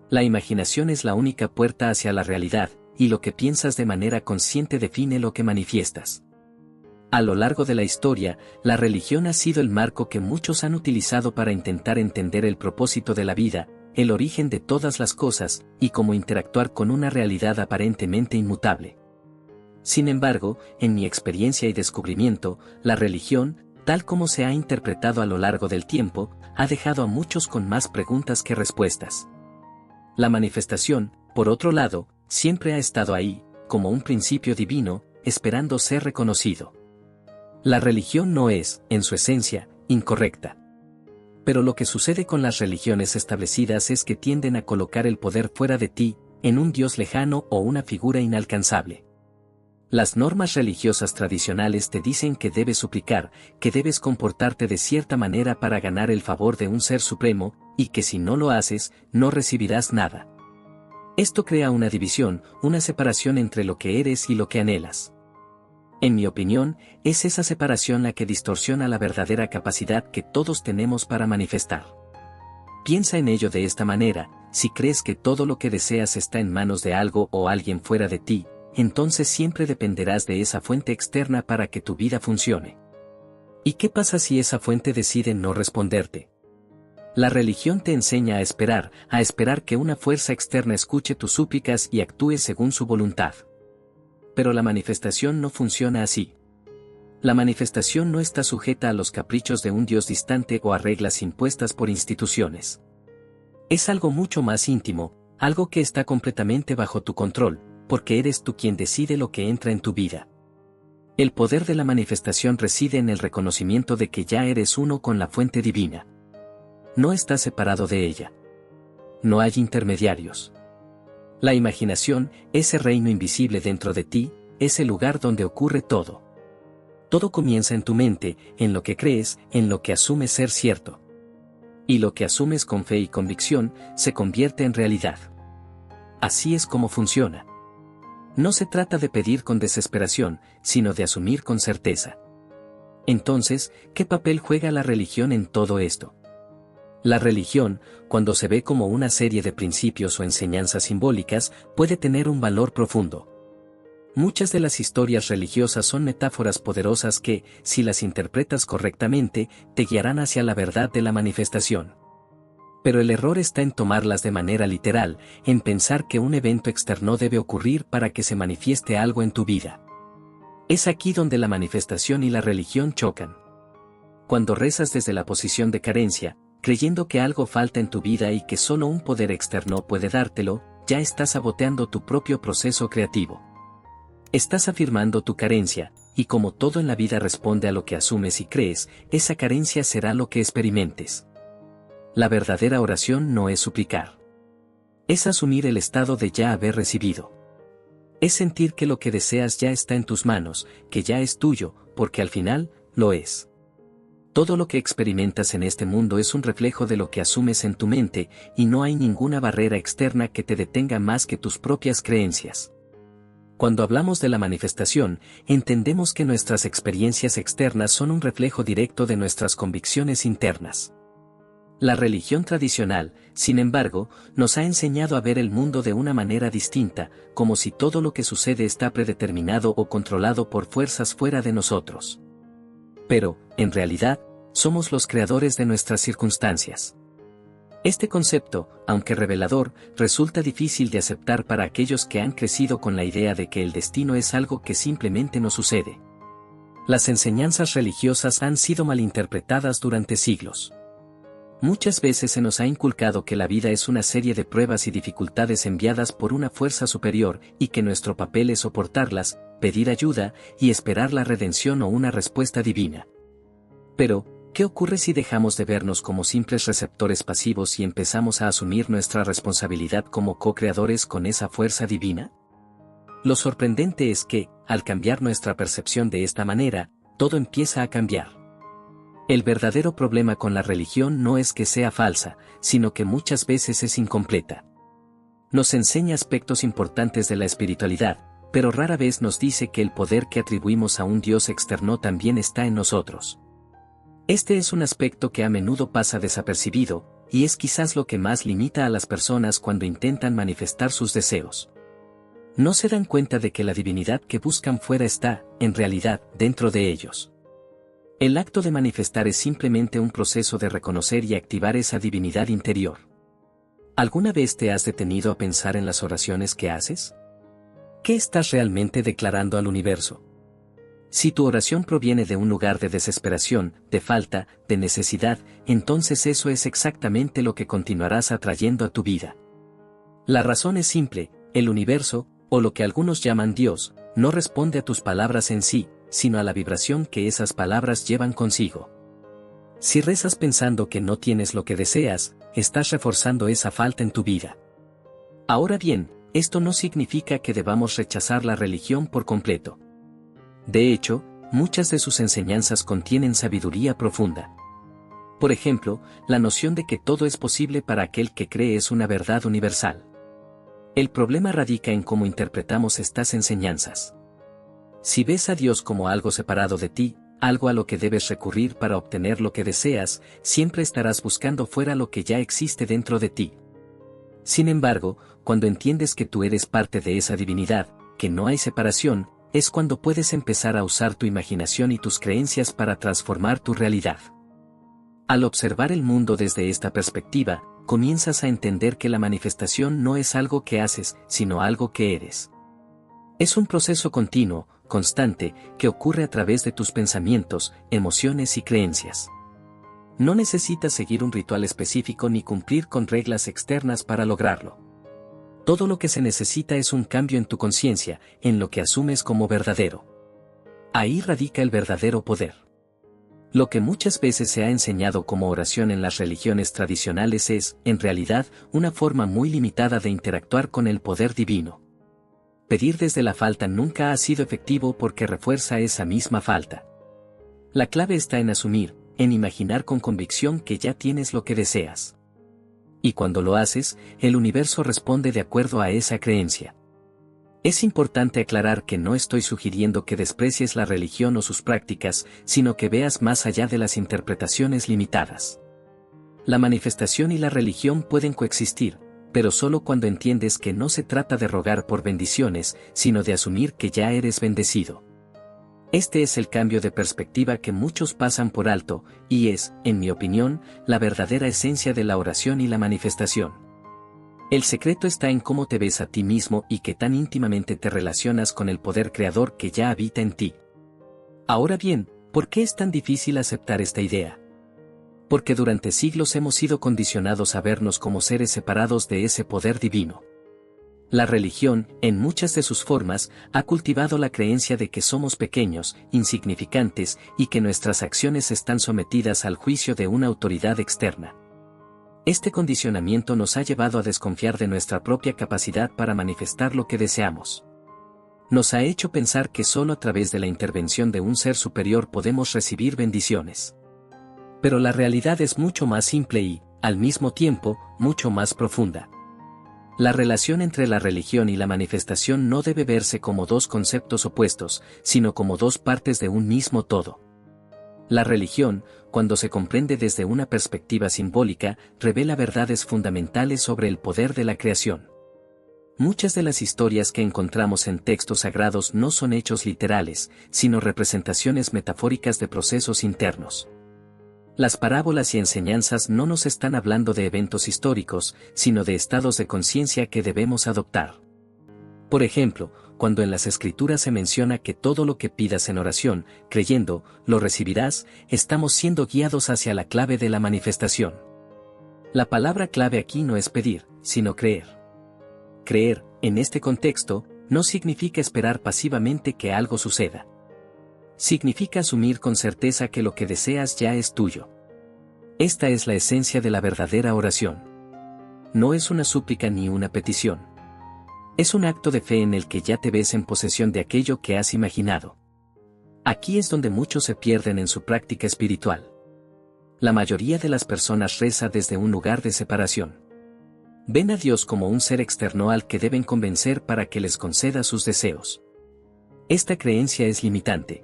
La imaginación es la única puerta hacia la realidad, y lo que piensas de manera consciente define lo que manifiestas. A lo largo de la historia, la religión ha sido el marco que muchos han utilizado para intentar entender el propósito de la vida, el origen de todas las cosas, y cómo interactuar con una realidad aparentemente inmutable. Sin embargo, en mi experiencia y descubrimiento, la religión, tal como se ha interpretado a lo largo del tiempo, ha dejado a muchos con más preguntas que respuestas. La manifestación, por otro lado, siempre ha estado ahí, como un principio divino, esperando ser reconocido. La religión no es, en su esencia, incorrecta. Pero lo que sucede con las religiones establecidas es que tienden a colocar el poder fuera de ti, en un Dios lejano o una figura inalcanzable. Las normas religiosas tradicionales te dicen que debes suplicar, que debes comportarte de cierta manera para ganar el favor de un ser supremo, y que si no lo haces, no recibirás nada. Esto crea una división, una separación entre lo que eres y lo que anhelas. En mi opinión, es esa separación la que distorsiona la verdadera capacidad que todos tenemos para manifestar. Piensa en ello de esta manera: si crees que todo lo que deseas está en manos de algo o alguien fuera de ti, entonces siempre dependerás de esa fuente externa para que tu vida funcione. ¿Y qué pasa si esa fuente decide no responderte? La religión te enseña a esperar que una fuerza externa escuche tus súplicas y actúe según su voluntad. Pero la manifestación no funciona así. La manifestación no está sujeta a los caprichos de un Dios distante o a reglas impuestas por instituciones. Es algo mucho más íntimo, algo que está completamente bajo tu control, porque eres tú quien decide lo que entra en tu vida. El poder de la manifestación reside en el reconocimiento de que ya eres uno con la fuente divina. No estás separado de ella. No hay intermediarios. La imaginación, ese reino invisible dentro de ti, es el lugar donde ocurre todo. Todo comienza en tu mente, en lo que crees, en lo que asumes ser cierto. Y lo que asumes con fe y convicción, se convierte en realidad. Así es como funciona. No se trata de pedir con desesperación, sino de asumir con certeza. Entonces, ¿qué papel juega la religión en todo esto? La religión, cuando se ve como una serie de principios o enseñanzas simbólicas, puede tener un valor profundo. Muchas de las historias religiosas son metáforas poderosas que, si las interpretas correctamente, te guiarán hacia la verdad de la manifestación. Pero el error está en tomarlas de manera literal, en pensar que un evento externo debe ocurrir para que se manifieste algo en tu vida. Es aquí donde la manifestación y la religión chocan. Cuando rezas desde la posición de carencia, creyendo que algo falta en tu vida y que solo un poder externo puede dártelo, ya estás saboteando tu propio proceso creativo. Estás afirmando tu carencia, y como todo en la vida responde a lo que asumes y crees, esa carencia será lo que experimentes. La verdadera oración no es suplicar. Es asumir el estado de ya haber recibido. Es sentir que lo que deseas ya está en tus manos, que ya es tuyo, porque al final, lo es. Todo lo que experimentas en este mundo es un reflejo de lo que asumes en tu mente, y no hay ninguna barrera externa que te detenga más que tus propias creencias. Cuando hablamos de la manifestación, entendemos que nuestras experiencias externas son un reflejo directo de nuestras convicciones internas. La religión tradicional, sin embargo, nos ha enseñado a ver el mundo de una manera distinta, como si todo lo que sucede está predeterminado o controlado por fuerzas fuera de nosotros. Pero, en realidad, somos los creadores de nuestras circunstancias. Este concepto, aunque revelador, resulta difícil de aceptar para aquellos que han crecido con la idea de que el destino es algo que simplemente nos sucede. Las enseñanzas religiosas han sido malinterpretadas durante siglos. Muchas veces se nos ha inculcado que la vida es una serie de pruebas y dificultades enviadas por una fuerza superior y que nuestro papel es soportarlas, pedir ayuda y esperar la redención o una respuesta divina. Pero, ¿qué ocurre si dejamos de vernos como simples receptores pasivos y empezamos a asumir nuestra responsabilidad como co-creadores con esa fuerza divina? Lo sorprendente es que, al cambiar nuestra percepción de esta manera, todo empieza a cambiar. El verdadero problema con la religión no es que sea falsa, sino que muchas veces es incompleta. Nos enseña aspectos importantes de la espiritualidad, pero rara vez nos dice que el poder que atribuimos a un Dios externo también está en nosotros. Este es un aspecto que a menudo pasa desapercibido, y es quizás lo que más limita a las personas cuando intentan manifestar sus deseos. No se dan cuenta de que la divinidad que buscan fuera está, en realidad, dentro de ellos. El acto de manifestar es simplemente un proceso de reconocer y activar esa divinidad interior. ¿Alguna vez te has detenido a pensar en las oraciones que haces? ¿Qué estás realmente declarando al universo? Si tu oración proviene de un lugar de desesperación, de falta, de necesidad, entonces eso es exactamente lo que continuarás atrayendo a tu vida. La razón es simple: el universo, o lo que algunos llaman Dios, no responde a tus palabras en sí, sino a la vibración que esas palabras llevan consigo. Si rezas pensando que no tienes lo que deseas, estás reforzando esa falta en tu vida. Ahora bien, esto no significa que debamos rechazar la religión por completo. De hecho, muchas de sus enseñanzas contienen sabiduría profunda. Por ejemplo, la noción de que todo es posible para aquel que cree es una verdad universal. El problema radica en cómo interpretamos estas enseñanzas. Si ves a Dios como algo separado de ti, algo a lo que debes recurrir para obtener lo que deseas, siempre estarás buscando fuera lo que ya existe dentro de ti. Sin embargo, cuando entiendes que tú eres parte de esa divinidad, que no hay separación, es cuando puedes empezar a usar tu imaginación y tus creencias para transformar tu realidad. Al observar el mundo desde esta perspectiva, comienzas a entender que la manifestación no es algo que haces, sino algo que eres. Es un proceso continuo, constante, que ocurre a través de tus pensamientos, emociones y creencias. No necesitas seguir un ritual específico ni cumplir con reglas externas para lograrlo. Todo lo que se necesita es un cambio en tu conciencia, en lo que asumes como verdadero. Ahí radica el verdadero poder. Lo que muchas veces se ha enseñado como oración en las religiones tradicionales es, en realidad, una forma muy limitada de interactuar con el poder divino. Pedir desde la falta nunca ha sido efectivo porque refuerza esa misma falta. La clave está en asumir, en imaginar con convicción que ya tienes lo que deseas. Y cuando lo haces, el universo responde de acuerdo a esa creencia. Es importante aclarar que no estoy sugiriendo que desprecies la religión o sus prácticas, sino que veas más allá de las interpretaciones limitadas. La manifestación y la religión pueden coexistir, pero solo cuando entiendes que no se trata de rogar por bendiciones, sino de asumir que ya eres bendecido. Este es el cambio de perspectiva que muchos pasan por alto, y es, en mi opinión, la verdadera esencia de la oración y la manifestación. El secreto está en cómo te ves a ti mismo y qué tan íntimamente te relacionas con el poder creador que ya habita en ti. Ahora bien, ¿por qué es tan difícil aceptar esta idea? Porque durante siglos hemos sido condicionados a vernos como seres separados de ese poder divino. La religión, en muchas de sus formas, ha cultivado la creencia de que somos pequeños, insignificantes, y que nuestras acciones están sometidas al juicio de una autoridad externa. Este condicionamiento nos ha llevado a desconfiar de nuestra propia capacidad para manifestar lo que deseamos. Nos ha hecho pensar que solo a través de la intervención de un ser superior podemos recibir bendiciones. Pero la realidad es mucho más simple y, al mismo tiempo, mucho más profunda. La relación entre la religión y la manifestación no debe verse como dos conceptos opuestos, sino como dos partes de un mismo todo. La religión, cuando se comprende desde una perspectiva simbólica, revela verdades fundamentales sobre el poder de la creación. Muchas de las historias que encontramos en textos sagrados no son hechos literales, sino representaciones metafóricas de procesos internos. Las parábolas y enseñanzas no nos están hablando de eventos históricos, sino de estados de conciencia que debemos adoptar. Por ejemplo, cuando en las Escrituras se menciona que todo lo que pidas en oración, creyendo, lo recibirás, estamos siendo guiados hacia la clave de la manifestación. La palabra clave aquí no es pedir, sino creer. Creer, en este contexto, no significa esperar pasivamente que algo suceda. Significa asumir con certeza que lo que deseas ya es tuyo. Esta es la esencia de la verdadera oración. No es una súplica ni una petición. Es un acto de fe en el que ya te ves en posesión de aquello que has imaginado. Aquí es donde muchos se pierden en su práctica espiritual. La mayoría de las personas reza desde un lugar de separación. Ven a Dios como un ser externo al que deben convencer para que les conceda sus deseos. Esta creencia es limitante.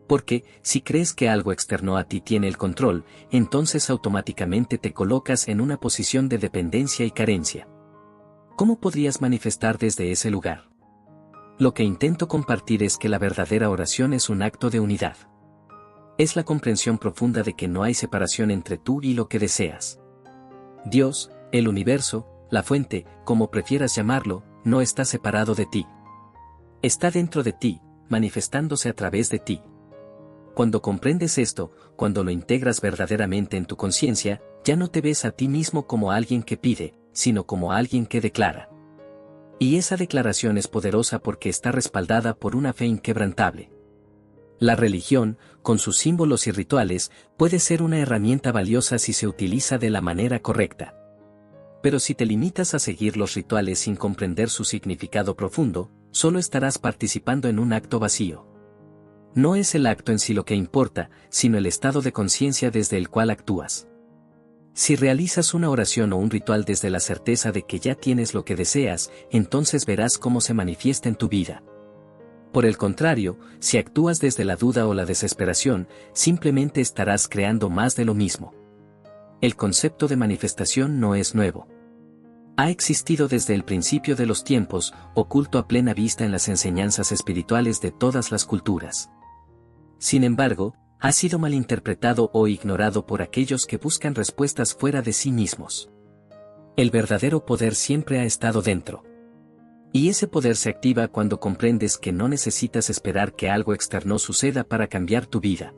Porque, si crees que algo externo a ti tiene el control, entonces automáticamente te colocas en una posición de dependencia y carencia. ¿Cómo podrías manifestar desde ese lugar? Lo que intento compartir es que la verdadera oración es un acto de unidad. Es la comprensión profunda de que no hay separación entre tú y lo que deseas. Dios, el universo, la fuente, como prefieras llamarlo, no está separado de ti. Está dentro de ti, manifestándose a través de ti. Cuando comprendes esto, cuando lo integras verdaderamente en tu conciencia, ya no te ves a ti mismo como alguien que pide, sino como alguien que declara. Y esa declaración es poderosa porque está respaldada por una fe inquebrantable. La religión, con sus símbolos y rituales, puede ser una herramienta valiosa si se utiliza de la manera correcta. Pero si te limitas a seguir los rituales sin comprender su significado profundo, solo estarás participando en un acto vacío. No es el acto en sí lo que importa, sino el estado de conciencia desde el cual actúas. Si realizas una oración o un ritual desde la certeza de que ya tienes lo que deseas, entonces verás cómo se manifiesta en tu vida. Por el contrario, si actúas desde la duda o la desesperación, simplemente estarás creando más de lo mismo. El concepto de manifestación no es nuevo. Ha existido desde el principio de los tiempos, oculto a plena vista en las enseñanzas espirituales de todas las culturas. Sin embargo, ha sido malinterpretado o ignorado por aquellos que buscan respuestas fuera de sí mismos. El verdadero poder siempre ha estado dentro. Y ese poder se activa cuando comprendes que no necesitas esperar que algo externo suceda para cambiar tu vida.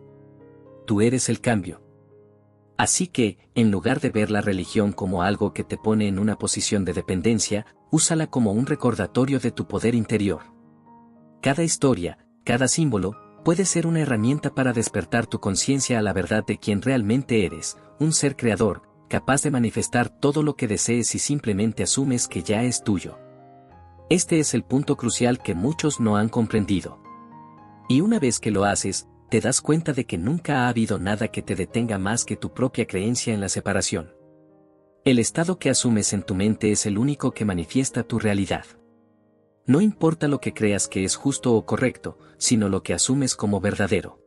Tú eres el cambio. Así que, en lugar de ver la religión como algo que te pone en una posición de dependencia, úsala como un recordatorio de tu poder interior. Cada historia, cada símbolo, puede ser una herramienta para despertar tu conciencia a la verdad de quién realmente eres, un ser creador, capaz de manifestar todo lo que desees si simplemente asumes que ya es tuyo. Este es el punto crucial que muchos no han comprendido. Y una vez que lo haces, te das cuenta de que nunca ha habido nada que te detenga más que tu propia creencia en la separación. El estado que asumes en tu mente es el único que manifiesta tu realidad. No importa lo que creas que es justo o correcto, sino lo que asumes como verdadero.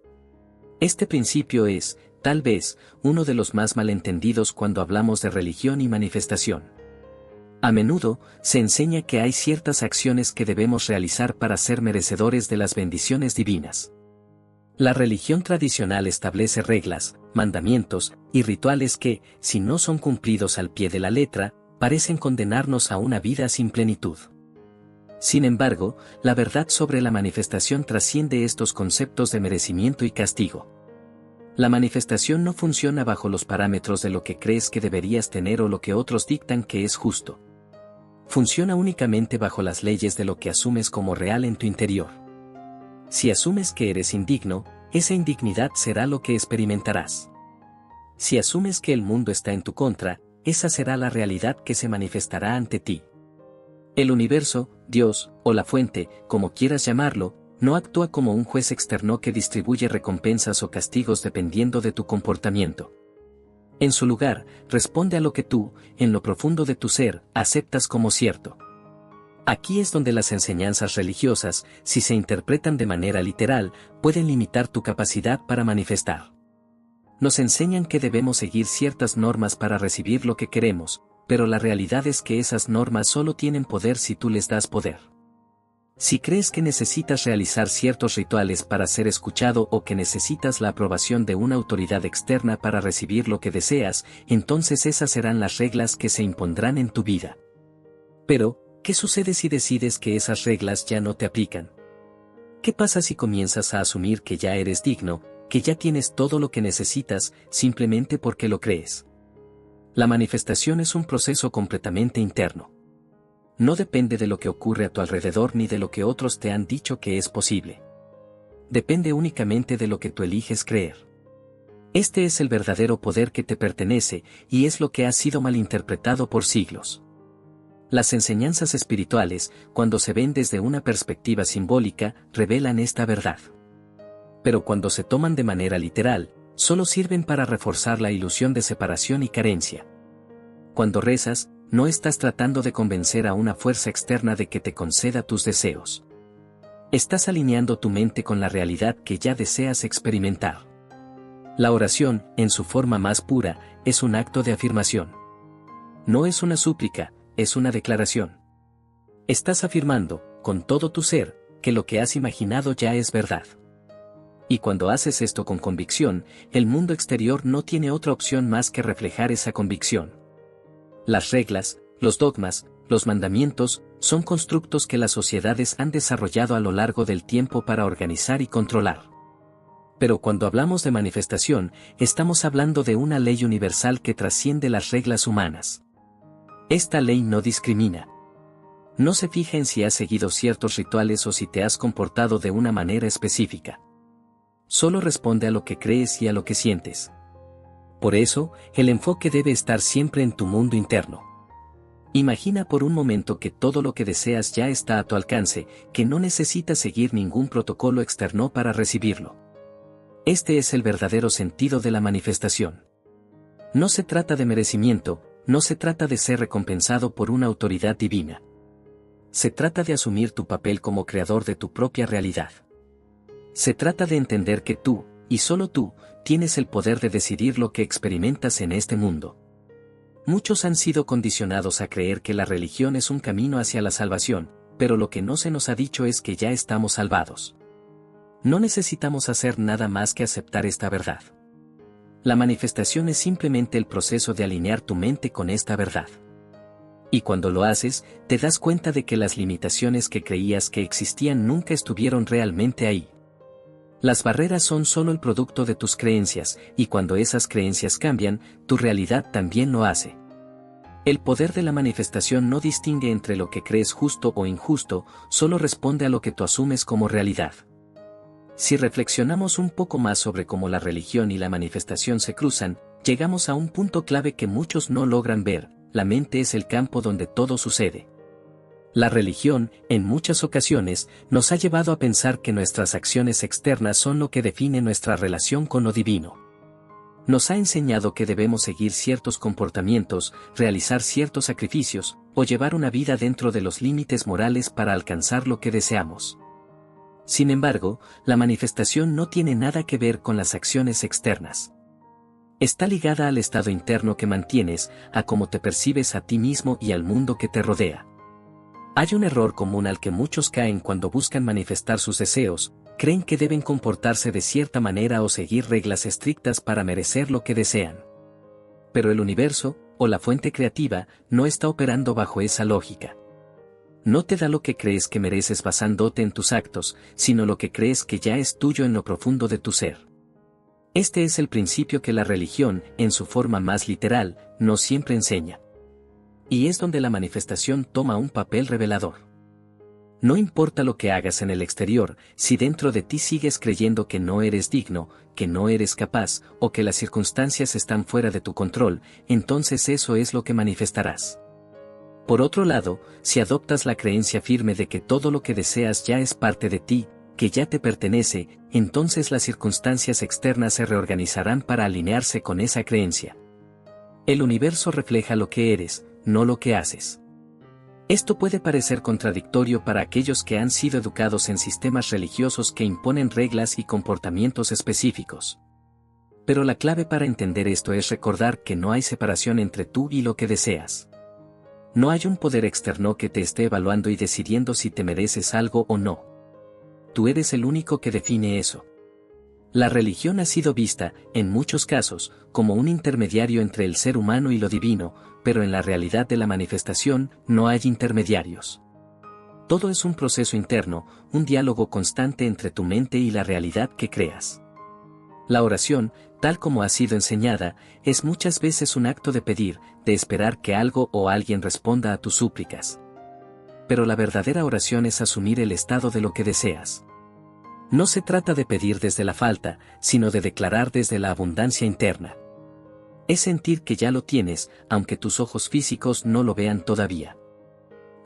Este principio es, tal vez, uno de los más malentendidos cuando hablamos de religión y manifestación. A menudo, se enseña que hay ciertas acciones que debemos realizar para ser merecedores de las bendiciones divinas. La religión tradicional establece reglas, mandamientos y rituales que, si no son cumplidos al pie de la letra, parecen condenarnos a una vida sin plenitud. Sin embargo, la verdad sobre la manifestación trasciende estos conceptos de merecimiento y castigo. La manifestación no funciona bajo los parámetros de lo que crees que deberías tener o lo que otros dictan que es justo. Funciona únicamente bajo las leyes de lo que asumes como real en tu interior. Si asumes que eres indigno, esa indignidad será lo que experimentarás. Si asumes que el mundo está en tu contra, esa será la realidad que se manifestará ante ti. El universo, Dios, o la fuente, como quieras llamarlo, no actúa como un juez externo que distribuye recompensas o castigos dependiendo de tu comportamiento. En su lugar, responde a lo que tú, en lo profundo de tu ser, aceptas como cierto. Aquí es donde las enseñanzas religiosas, si se interpretan de manera literal, pueden limitar tu capacidad para manifestar. Nos enseñan que debemos seguir ciertas normas para recibir lo que queremos, pero la realidad es que esas normas solo tienen poder si tú les das poder. Si crees que necesitas realizar ciertos rituales para ser escuchado o que necesitas la aprobación de una autoridad externa para recibir lo que deseas, entonces esas serán las reglas que se impondrán en tu vida. Pero, ¿qué sucede si decides que esas reglas ya no te aplican? ¿Qué pasa si comienzas a asumir que ya eres digno, que ya tienes todo lo que necesitas, simplemente porque lo crees? La manifestación es un proceso completamente interno. No depende de lo que ocurre a tu alrededor ni de lo que otros te han dicho que es posible. Depende únicamente de lo que tú eliges creer. Este es el verdadero poder que te pertenece, y es lo que ha sido malinterpretado por siglos. Las enseñanzas espirituales, cuando se ven desde una perspectiva simbólica, revelan esta verdad. Pero cuando se toman de manera literal, solo sirven para reforzar la ilusión de separación y carencia. Cuando rezas, no estás tratando de convencer a una fuerza externa de que te conceda tus deseos. Estás alineando tu mente con la realidad que ya deseas experimentar. La oración, en su forma más pura, es un acto de afirmación. No es una súplica, es una declaración. Estás afirmando, con todo tu ser, que lo que has imaginado ya es verdad. Y cuando haces esto con convicción, el mundo exterior no tiene otra opción más que reflejar esa convicción. Las reglas, los dogmas, los mandamientos, son constructos que las sociedades han desarrollado a lo largo del tiempo para organizar y controlar. Pero cuando hablamos de manifestación, estamos hablando de una ley universal que trasciende las reglas humanas. Esta ley no discrimina. No se fija en si has seguido ciertos rituales o si te has comportado de una manera específica. Solo responde a lo que crees y a lo que sientes. Por eso, el enfoque debe estar siempre en tu mundo interno. Imagina por un momento que todo lo que deseas ya está a tu alcance, que no necesitas seguir ningún protocolo externo para recibirlo. Este es el verdadero sentido de la manifestación. No se trata de merecimiento, no se trata de ser recompensado por una autoridad divina. Se trata de asumir tu papel como creador de tu propia realidad. Se trata de entender que tú, y solo tú, tienes el poder de decidir lo que experimentas en este mundo. Muchos han sido condicionados a creer que la religión es un camino hacia la salvación, pero lo que no se nos ha dicho es que ya estamos salvados. No necesitamos hacer nada más que aceptar esta verdad. La manifestación es simplemente el proceso de alinear tu mente con esta verdad. Y cuando lo haces, te das cuenta de que las limitaciones que creías que existían nunca estuvieron realmente ahí. Las barreras son solo el producto de tus creencias, y cuando esas creencias cambian, tu realidad también lo hace. El poder de la manifestación no distingue entre lo que crees justo o injusto, solo responde a lo que tú asumes como realidad. Si reflexionamos un poco más sobre cómo la religión y la manifestación se cruzan, llegamos a un punto clave que muchos no logran ver: la mente es el campo donde todo sucede. La religión, en muchas ocasiones, nos ha llevado a pensar que nuestras acciones externas son lo que define nuestra relación con lo divino. Nos ha enseñado que debemos seguir ciertos comportamientos, realizar ciertos sacrificios, o llevar una vida dentro de los límites morales para alcanzar lo que deseamos. Sin embargo, la manifestación no tiene nada que ver con las acciones externas. Está ligada al estado interno que mantienes, a cómo te percibes a ti mismo y al mundo que te rodea. Hay un error común al que muchos caen cuando buscan manifestar sus deseos: creen que deben comportarse de cierta manera o seguir reglas estrictas para merecer lo que desean. Pero el universo, o la fuente creativa, no está operando bajo esa lógica. No te da lo que crees que mereces basándote en tus actos, sino lo que crees que ya es tuyo en lo profundo de tu ser. Este es el principio que la religión, en su forma más literal, no siempre enseña. Y es donde la manifestación toma un papel revelador. No importa lo que hagas en el exterior, si dentro de ti sigues creyendo que no eres digno, que no eres capaz, o que las circunstancias están fuera de tu control, entonces eso es lo que manifestarás. Por otro lado, si adoptas la creencia firme de que todo lo que deseas ya es parte de ti, que ya te pertenece, entonces las circunstancias externas se reorganizarán para alinearse con esa creencia. El universo refleja lo que eres, no lo que haces. Esto puede parecer contradictorio para aquellos que han sido educados en sistemas religiosos que imponen reglas y comportamientos específicos. Pero la clave para entender esto es recordar que no hay separación entre tú y lo que deseas. No hay un poder externo que te esté evaluando y decidiendo si te mereces algo o no. Tú eres el único que define eso. La religión ha sido vista, en muchos casos, como un intermediario entre el ser humano y lo divino, pero en la realidad de la manifestación no hay intermediarios. Todo es un proceso interno, un diálogo constante entre tu mente y la realidad que creas. La oración, tal como ha sido enseñada, es muchas veces un acto de pedir, de esperar que algo o alguien responda a tus súplicas. Pero la verdadera oración es asumir el estado de lo que deseas. No se trata de pedir desde la falta, sino de declarar desde la abundancia interna. Es sentir que ya lo tienes, aunque tus ojos físicos no lo vean todavía.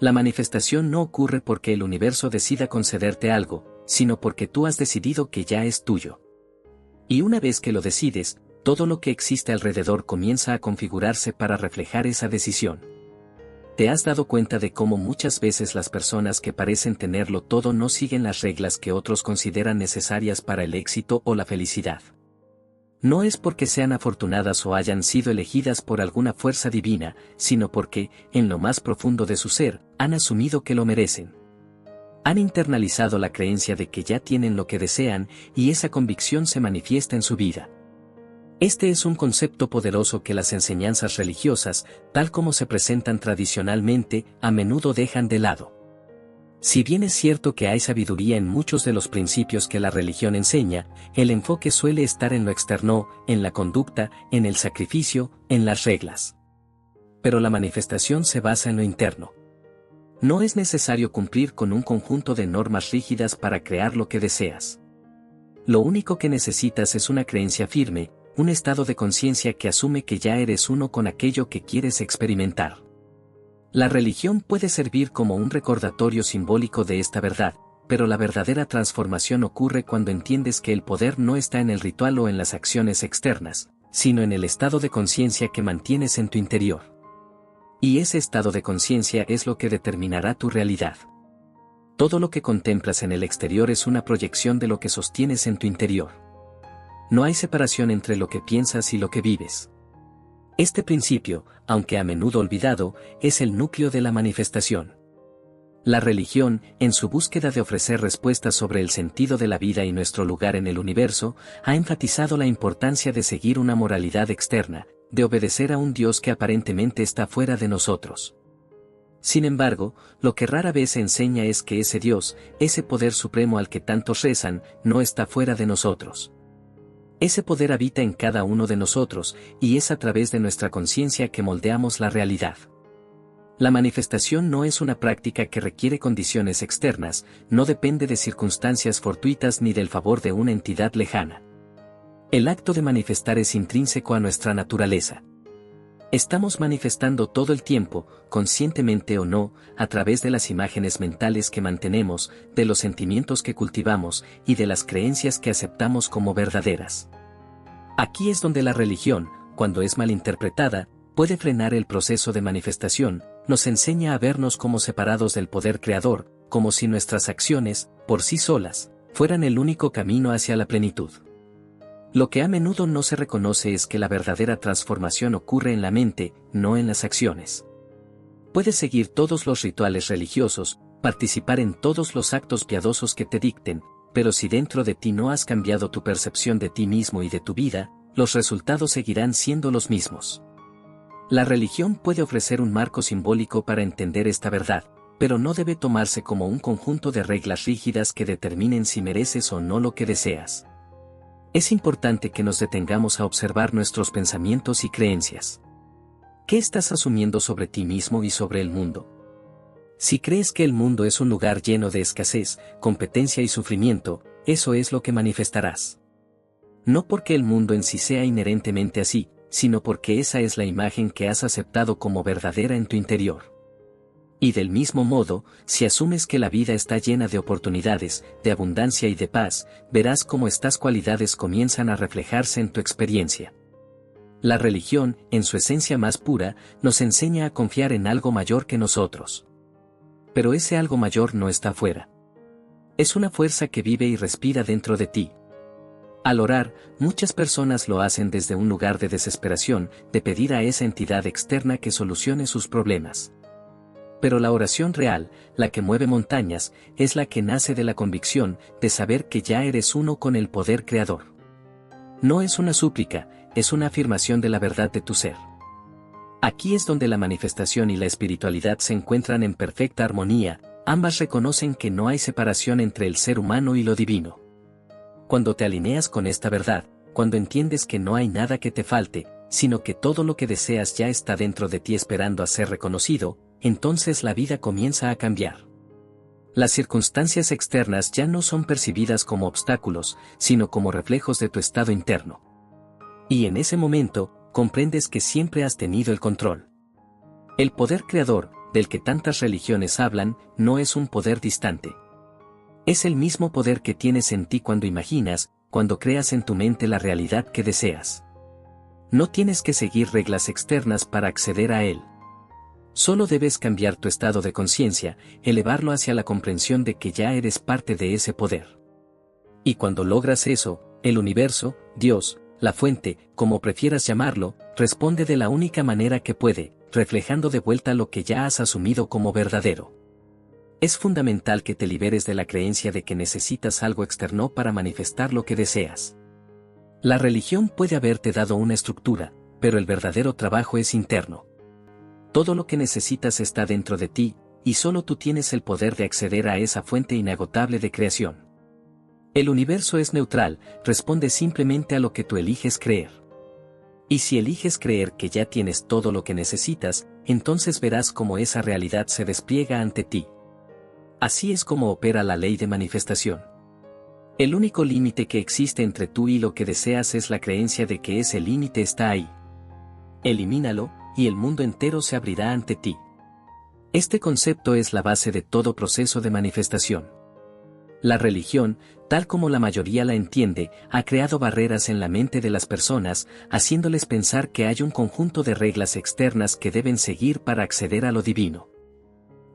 La manifestación no ocurre porque el universo decida concederte algo, sino porque tú has decidido que ya es tuyo. Y una vez que lo decides, todo lo que existe alrededor comienza a configurarse para reflejar esa decisión. ¿Te has dado cuenta de cómo muchas veces las personas que parecen tenerlo todo no siguen las reglas que otros consideran necesarias para el éxito o la felicidad? No es porque sean afortunadas o hayan sido elegidas por alguna fuerza divina, sino porque, en lo más profundo de su ser, han asumido que lo merecen. Han internalizado la creencia de que ya tienen lo que desean, y esa convicción se manifiesta en su vida. Este es un concepto poderoso que las enseñanzas religiosas, tal como se presentan tradicionalmente, a menudo dejan de lado. Si bien es cierto que hay sabiduría en muchos de los principios que la religión enseña, el enfoque suele estar en lo externo, en la conducta, en el sacrificio, en las reglas. Pero la manifestación se basa en lo interno. No es necesario cumplir con un conjunto de normas rígidas para crear lo que deseas. Lo único que necesitas es una creencia firme, un estado de conciencia que asume que ya eres uno con aquello que quieres experimentar. La religión puede servir como un recordatorio simbólico de esta verdad, pero la verdadera transformación ocurre cuando entiendes que el poder no está en el ritual o en las acciones externas, sino en el estado de conciencia que mantienes en tu interior. Y ese estado de conciencia es lo que determinará tu realidad. Todo lo que contemplas en el exterior es una proyección de lo que sostienes en tu interior. No hay separación entre lo que piensas y lo que vives. Este principio, aunque a menudo olvidado, es el núcleo de la manifestación. La religión, en su búsqueda de ofrecer respuestas sobre el sentido de la vida y nuestro lugar en el universo, ha enfatizado la importancia de seguir una moralidad externa, de obedecer a un Dios que aparentemente está fuera de nosotros. Sin embargo, lo que rara vez se enseña es que ese Dios, ese poder supremo al que tantos rezan, no está fuera de nosotros. Ese poder habita en cada uno de nosotros, y es a través de nuestra conciencia que moldeamos la realidad. La manifestación no es una práctica que requiere condiciones externas, no depende de circunstancias fortuitas ni del favor de una entidad lejana. El acto de manifestar es intrínseco a nuestra naturaleza. Estamos manifestando todo el tiempo, conscientemente o no, a través de las imágenes mentales que mantenemos, de los sentimientos que cultivamos y de las creencias que aceptamos como verdaderas. Aquí es donde la religión, cuando es malinterpretada, puede frenar el proceso de manifestación, nos enseña a vernos como separados del poder creador, como si nuestras acciones, por sí solas, fueran el único camino hacia la plenitud. Lo que a menudo no se reconoce es que la verdadera transformación ocurre en la mente, no en las acciones. Puedes seguir todos los rituales religiosos, participar en todos los actos piadosos que te dicten, pero si dentro de ti no has cambiado tu percepción de ti mismo y de tu vida, los resultados seguirán siendo los mismos. La religión puede ofrecer un marco simbólico para entender esta verdad, pero no debe tomarse como un conjunto de reglas rígidas que determinen si mereces o no lo que deseas. Es importante que nos detengamos a observar nuestros pensamientos y creencias. ¿Qué estás asumiendo sobre ti mismo y sobre el mundo? Si crees que el mundo es un lugar lleno de escasez, competencia y sufrimiento, eso es lo que manifestarás. No porque el mundo en sí sea inherentemente así, sino porque esa es la imagen que has aceptado como verdadera en tu interior. Y del mismo modo, si asumes que la vida está llena de oportunidades, de abundancia y de paz, verás cómo estas cualidades comienzan a reflejarse en tu experiencia. La religión, en su esencia más pura, nos enseña a confiar en algo mayor que nosotros. Pero ese algo mayor no está afuera. Es una fuerza que vive y respira dentro de ti. Al orar, muchas personas lo hacen desde un lugar de desesperación, de pedir a esa entidad externa que solucione sus problemas. Pero la oración real, la que mueve montañas, es la que nace de la convicción de saber que ya eres uno con el poder creador. No es una súplica, es una afirmación de la verdad de tu ser. Aquí es donde la manifestación y la espiritualidad se encuentran en perfecta armonía, ambas reconocen que no hay separación entre el ser humano y lo divino. Cuando te alineas con esta verdad, cuando entiendes que no hay nada que te falte, sino que todo lo que deseas ya está dentro de ti esperando a ser reconocido, entonces la vida comienza a cambiar. Las circunstancias externas ya no son percibidas como obstáculos, sino como reflejos de tu estado interno. Y en ese momento, comprendes que siempre has tenido el control. El poder creador, del que tantas religiones hablan, no es un poder distante. Es el mismo poder que tienes en ti cuando imaginas, cuando creas en tu mente la realidad que deseas. No tienes que seguir reglas externas para acceder a él. Solo debes cambiar tu estado de conciencia, elevarlo hacia la comprensión de que ya eres parte de ese poder. Y cuando logras eso, el universo, Dios, la fuente, como prefieras llamarlo, responde de la única manera que puede, reflejando de vuelta lo que ya has asumido como verdadero. Es fundamental que te liberes de la creencia de que necesitas algo externo para manifestar lo que deseas. La religión puede haberte dado una estructura, pero el verdadero trabajo es interno. Todo lo que necesitas está dentro de ti, y solo tú tienes el poder de acceder a esa fuente inagotable de creación. El universo es neutral, responde simplemente a lo que tú eliges creer. Y si eliges creer que ya tienes todo lo que necesitas, entonces verás cómo esa realidad se despliega ante ti. Así es como opera la ley de manifestación. El único límite que existe entre tú y lo que deseas es la creencia de que ese límite está ahí. Elimínalo, y el mundo entero se abrirá ante ti. Este concepto es la base de todo proceso de manifestación. La religión, tal como la mayoría la entiende, ha creado barreras en la mente de las personas, haciéndoles pensar que hay un conjunto de reglas externas que deben seguir para acceder a lo divino.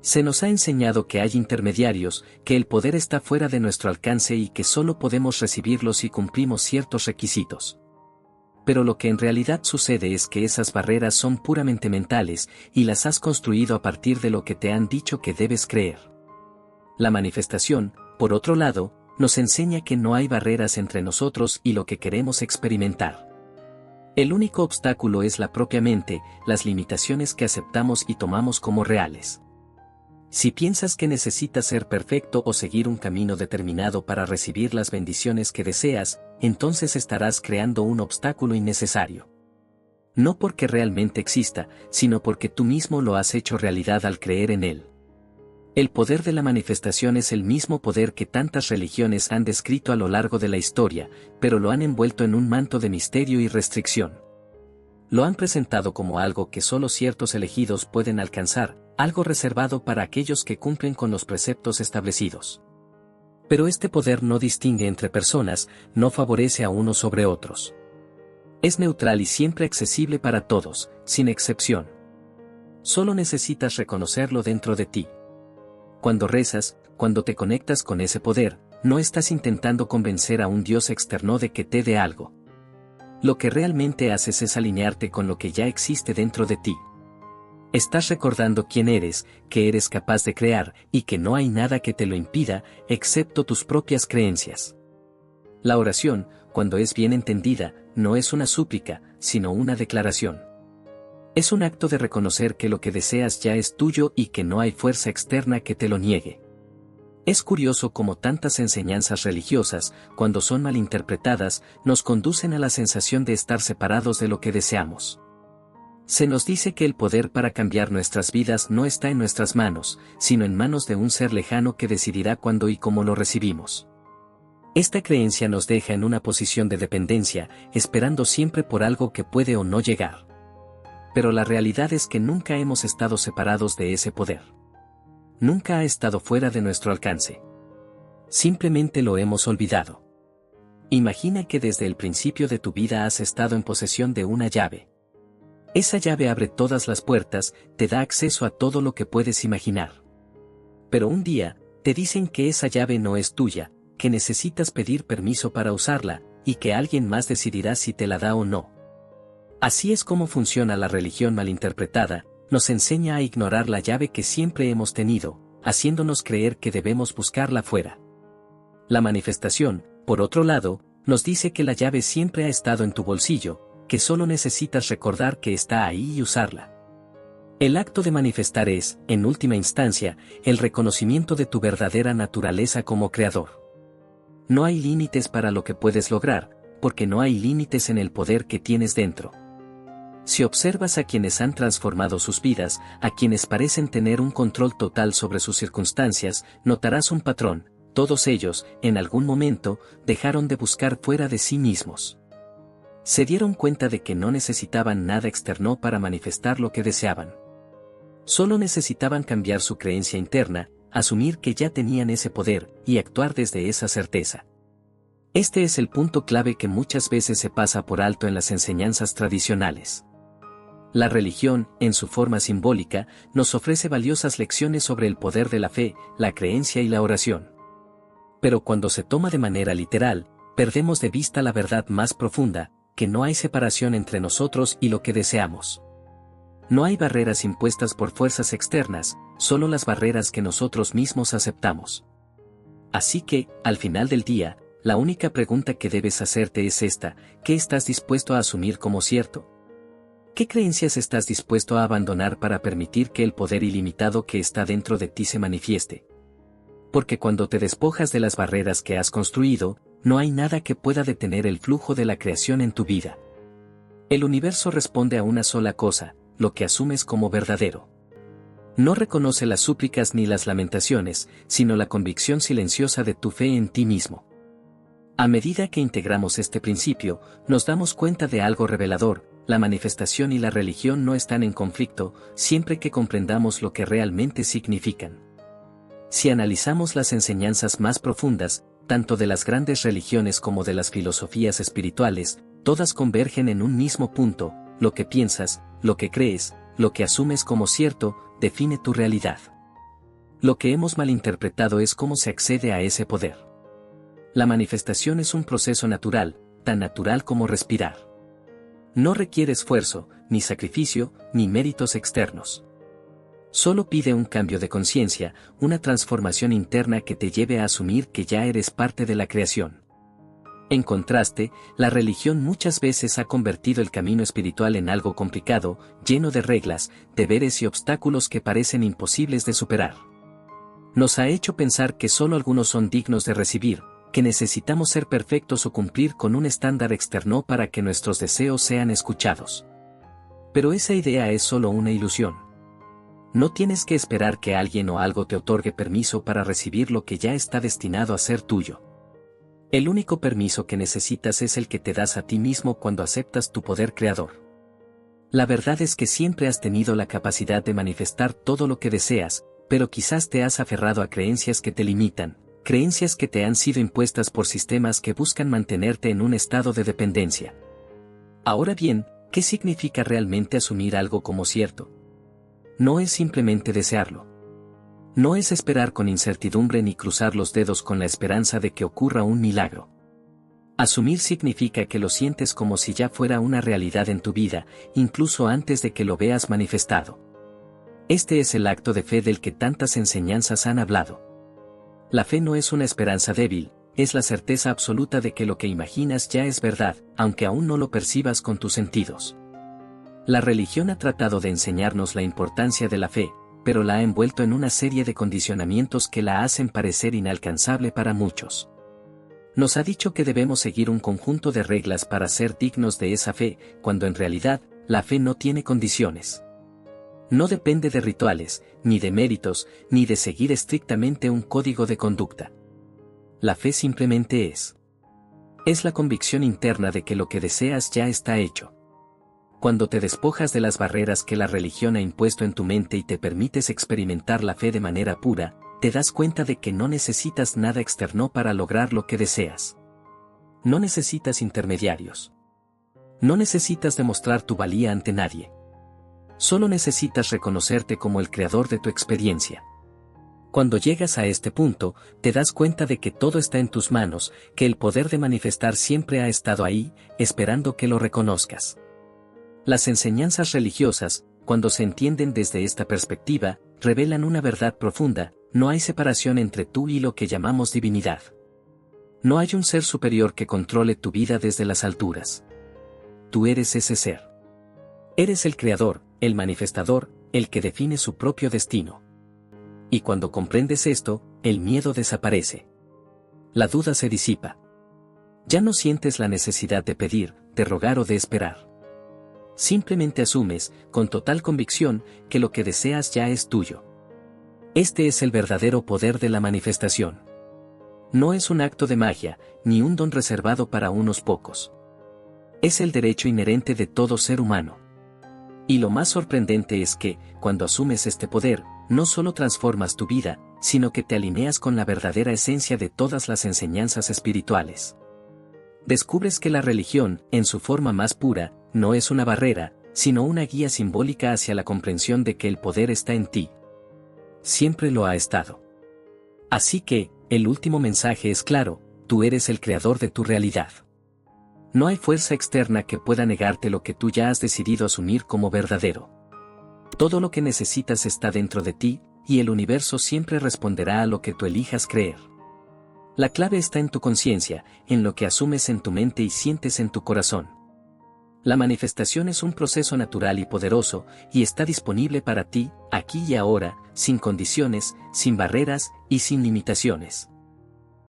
Se nos ha enseñado que hay intermediarios, que el poder está fuera de nuestro alcance y que solo podemos recibirlo si cumplimos ciertos requisitos. Pero lo que en realidad sucede es que esas barreras son puramente mentales, y las has construido a partir de lo que te han dicho que debes creer. La manifestación, por otro lado, nos enseña que no hay barreras entre nosotros y lo que queremos experimentar. El único obstáculo es la propia mente, las limitaciones que aceptamos y tomamos como reales. Si piensas que necesitas ser perfecto o seguir un camino determinado para recibir las bendiciones que deseas, entonces estarás creando un obstáculo innecesario. No porque realmente exista, sino porque tú mismo lo has hecho realidad al creer en él. El poder de la manifestación es el mismo poder que tantas religiones han descrito a lo largo de la historia, pero lo han envuelto en un manto de misterio y restricción. Lo han presentado como algo que solo ciertos elegidos pueden alcanzar, algo reservado para aquellos que cumplen con los preceptos establecidos. Pero este poder no distingue entre personas, no favorece a unos sobre otros. Es neutral y siempre accesible para todos, sin excepción. Solo necesitas reconocerlo dentro de ti. Cuando rezas, cuando te conectas con ese poder, no estás intentando convencer a un Dios externo de que te dé algo. Lo que realmente haces es alinearte con lo que ya existe dentro de ti. Estás recordando quién eres, que eres capaz de crear, y que no hay nada que te lo impida, excepto tus propias creencias. La oración, cuando es bien entendida, no es una súplica, sino una declaración. Es un acto de reconocer que lo que deseas ya es tuyo y que no hay fuerza externa que te lo niegue. Es curioso cómo tantas enseñanzas religiosas, cuando son malinterpretadas, nos conducen a la sensación de estar separados de lo que deseamos. Se nos dice que el poder para cambiar nuestras vidas no está en nuestras manos, sino en manos de un ser lejano que decidirá cuándo y cómo lo recibimos. Esta creencia nos deja en una posición de dependencia, esperando siempre por algo que puede o no llegar. Pero la realidad es que nunca hemos estado separados de ese poder. Nunca ha estado fuera de nuestro alcance. Simplemente lo hemos olvidado. Imagina que desde el principio de tu vida has estado en posesión de una llave. Esa llave abre todas las puertas, te da acceso a todo lo que puedes imaginar. Pero un día, te dicen que esa llave no es tuya, que necesitas pedir permiso para usarla, y que alguien más decidirá si te la da o no. Así es como funciona la religión malinterpretada, nos enseña a ignorar la llave que siempre hemos tenido, haciéndonos creer que debemos buscarla fuera. La manifestación, por otro lado, nos dice que la llave siempre ha estado en tu bolsillo, que solo necesitas recordar que está ahí y usarla. El acto de manifestar es, en última instancia, el reconocimiento de tu verdadera naturaleza como creador. No hay límites para lo que puedes lograr, porque no hay límites en el poder que tienes dentro. Si observas a quienes han transformado sus vidas, a quienes parecen tener un control total sobre sus circunstancias, notarás un patrón: todos ellos, en algún momento, dejaron de buscar fuera de sí mismos. Se dieron cuenta de que no necesitaban nada externo para manifestar lo que deseaban. Solo necesitaban cambiar su creencia interna, asumir que ya tenían ese poder, y actuar desde esa certeza. Este es el punto clave que muchas veces se pasa por alto en las enseñanzas tradicionales. La religión, en su forma simbólica, nos ofrece valiosas lecciones sobre el poder de la fe, la creencia y la oración. Pero cuando se toma de manera literal, perdemos de vista la verdad más profunda, que no hay separación entre nosotros y lo que deseamos. No hay barreras impuestas por fuerzas externas, solo las barreras que nosotros mismos aceptamos. Así que, al final del día, la única pregunta que debes hacerte es esta: ¿qué estás dispuesto a asumir como cierto? ¿Qué creencias estás dispuesto a abandonar para permitir que el poder ilimitado que está dentro de ti se manifieste? Porque cuando te despojas de las barreras que has construido, no hay nada que pueda detener el flujo de la creación en tu vida. El universo responde a una sola cosa: lo que asumes como verdadero. No reconoce las súplicas ni las lamentaciones, sino la convicción silenciosa de tu fe en ti mismo. A medida que integramos este principio, nos damos cuenta de algo revelador: la manifestación y la religión no están en conflicto, siempre que comprendamos lo que realmente significan. Si analizamos las enseñanzas más profundas, tanto de las grandes religiones como de las filosofías espirituales, todas convergen en un mismo punto: lo que piensas, lo que crees, lo que asumes como cierto, define tu realidad. Lo que hemos malinterpretado es cómo se accede a ese poder. La manifestación es un proceso natural, tan natural como respirar. No requiere esfuerzo, ni sacrificio, ni méritos externos. Solo pide un cambio de conciencia, una transformación interna que te lleve a asumir que ya eres parte de la creación. En contraste, la religión muchas veces ha convertido el camino espiritual en algo complicado, lleno de reglas, deberes y obstáculos que parecen imposibles de superar. Nos ha hecho pensar que solo algunos son dignos de recibir, que necesitamos ser perfectos o cumplir con un estándar externo para que nuestros deseos sean escuchados. Pero esa idea es solo una ilusión. No tienes que esperar que alguien o algo te otorgue permiso para recibir lo que ya está destinado a ser tuyo. El único permiso que necesitas es el que te das a ti mismo cuando aceptas tu poder creador. La verdad es que siempre has tenido la capacidad de manifestar todo lo que deseas, pero quizás te has aferrado a creencias que te limitan, creencias que te han sido impuestas por sistemas que buscan mantenerte en un estado de dependencia. Ahora bien, ¿qué significa realmente asumir algo como cierto? No es simplemente desearlo. No es esperar con incertidumbre ni cruzar los dedos con la esperanza de que ocurra un milagro. Asumir significa que lo sientes como si ya fuera una realidad en tu vida, incluso antes de que lo veas manifestado. Este es el acto de fe del que tantas enseñanzas han hablado. La fe no es una esperanza débil, es la certeza absoluta de que lo que imaginas ya es verdad, aunque aún no lo percibas con tus sentidos. La religión ha tratado de enseñarnos la importancia de la fe, pero la ha envuelto en una serie de condicionamientos que la hacen parecer inalcanzable para muchos. Nos ha dicho que debemos seguir un conjunto de reglas para ser dignos de esa fe, cuando en realidad, la fe no tiene condiciones. No depende de rituales, ni de méritos, ni de seguir estrictamente un código de conducta. La fe simplemente es. Es la convicción interna de que lo que deseas ya está hecho. Cuando te despojas de las barreras que la religión ha impuesto en tu mente y te permites experimentar la fe de manera pura, te das cuenta de que no necesitas nada externo para lograr lo que deseas. No necesitas intermediarios. No necesitas demostrar tu valía ante nadie. Solo necesitas reconocerte como el creador de tu experiencia. Cuando llegas a este punto, te das cuenta de que todo está en tus manos, que el poder de manifestar siempre ha estado ahí, esperando que lo reconozcas. Las enseñanzas religiosas, cuando se entienden desde esta perspectiva, revelan una verdad profunda: no hay separación entre tú y lo que llamamos divinidad. No hay un ser superior que controle tu vida desde las alturas. Tú eres ese ser. Eres el creador, el manifestador, el que define su propio destino. Y cuando comprendes esto, el miedo desaparece. La duda se disipa. Ya no sientes la necesidad de pedir, de rogar o de esperar. Simplemente asumes, con total convicción, que lo que deseas ya es tuyo. Este es el verdadero poder de la manifestación. No es un acto de magia, ni un don reservado para unos pocos. Es el derecho inherente de todo ser humano. Y lo más sorprendente es que, cuando asumes este poder, no solo transformas tu vida, sino que te alineas con la verdadera esencia de todas las enseñanzas espirituales. Descubres que la religión, en su forma más pura, no es una barrera, sino una guía simbólica hacia la comprensión de que el poder está en ti. Siempre lo ha estado. Así que, el último mensaje es claro: tú eres el creador de tu realidad. No hay fuerza externa que pueda negarte lo que tú ya has decidido asumir como verdadero. Todo lo que necesitas está dentro de ti, y el universo siempre responderá a lo que tú elijas creer. La clave está en tu conciencia, en lo que asumes en tu mente y sientes en tu corazón. La manifestación es un proceso natural y poderoso, y está disponible para ti, aquí y ahora, sin condiciones, sin barreras y sin limitaciones.